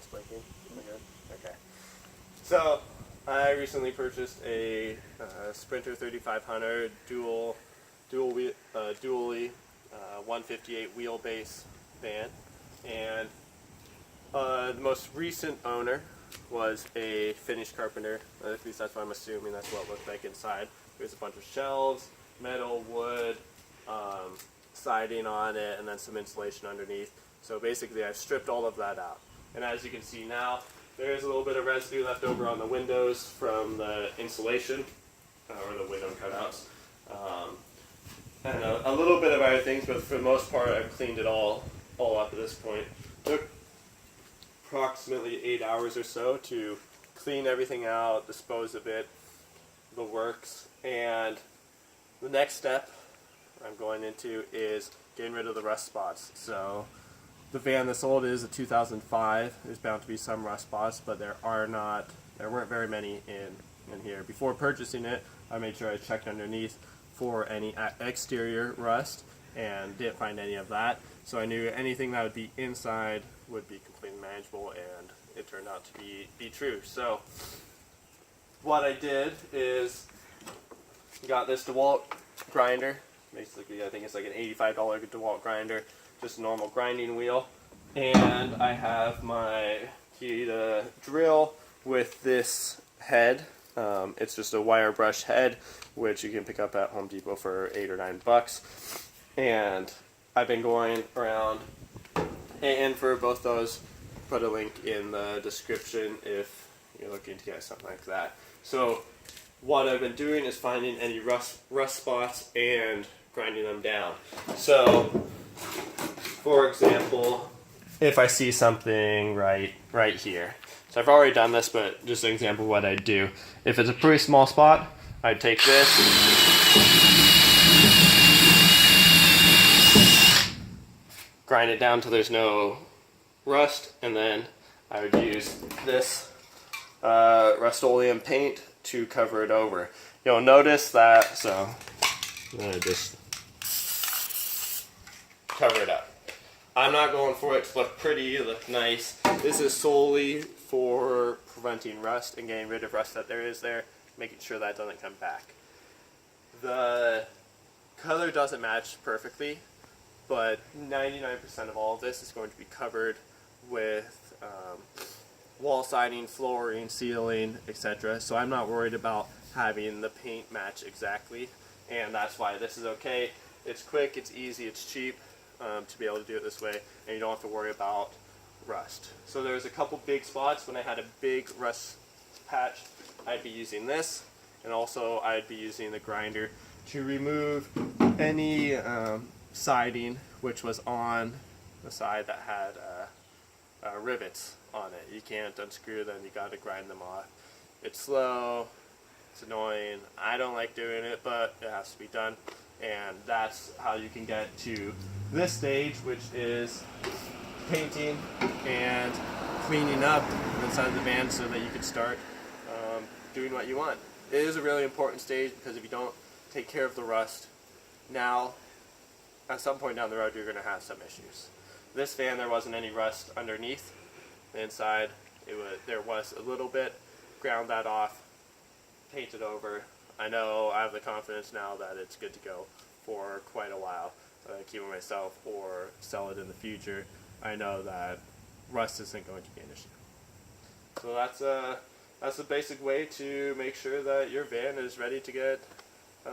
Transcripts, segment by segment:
lights blinking? Am I good? Okay. So, I recently purchased a Sprinter 3500 dually 158 wheelbase van, and the most recent owner was a Finnish carpenter. At least that's what I'm assuming. That's what it looked like inside. There's a bunch of shelves, metal, wood, siding on it, and then some insulation underneath. So basically I've stripped all of that out. And as you can see now, there is a little bit of residue left over on the windows from the insulation, or the window cutouts. And a little bit of other things, but for the most part I've cleaned it all up at this point. Took approximately 8 hours or so to clean everything out, dispose of it, the works, and the next step I'm going into is getting rid of the rust spots. So the van that's sold is a 2005. There's bound to be some rust spots, but there weren't very many in here. Before purchasing it, I made sure I checked underneath for any exterior rust and didn't find any of that. So I knew anything that would be inside would be completely manageable, and it turned out to be true. So what I did is got this DeWalt grinder. Basically, I think it's like an $85 DeWalt grinder, just a normal grinding wheel. And I have my Kita drill with this head. It's just a wire brush head, which you can pick up at Home Depot for $8 or $9. And I've been going around, and for both those, put a link in the description if you're looking to get something like that. So what I've been doing is finding any rust spots and grinding them down. So, for example, if I see something right here. So I've already done this, but just an example of what I'd do. If it's a pretty small spot, I'd take this, grind it down until there's no rust, and then I would use this Rust-Oleum paint to cover it over. You'll notice that, so I'm going to just cover it up. I'm not going for it to look pretty, look nice. This is solely for preventing rust and getting rid of rust that there is there, making sure that doesn't come back. The color doesn't match perfectly, but 99% of all of this is going to be covered with wall siding, flooring, ceiling, etc. So I'm not worried about having the paint match exactly, and that's why this is okay. It's quick, it's easy, it's cheap to be able to do it this way, and you don't have to worry about rust. So there's a couple big spots. When I had a big rust patch, I'd be using this, and also I'd be using the grinder to remove any siding which was on the side that had rivets on it. You can't unscrew them, you got to grind them off. It's slow, it's annoying, I don't like doing it, but it has to be done. And that's how you can get to this stage, which is painting and cleaning up inside the van so that you can start doing what you want. It is a really important stage, because if you don't take care of the rust now, at some point down the road you're going to have some issues. This van, there wasn't any rust underneath. The inside, there was a little bit. Ground that off, painted over. I know I have the confidence now that it's good to go for quite a while. Keep it myself or sell it in the future. I know that rust isn't going to be an issue. So that's a basic way to make sure that your van is ready to get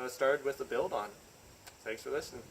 started with the build on. Thanks for listening.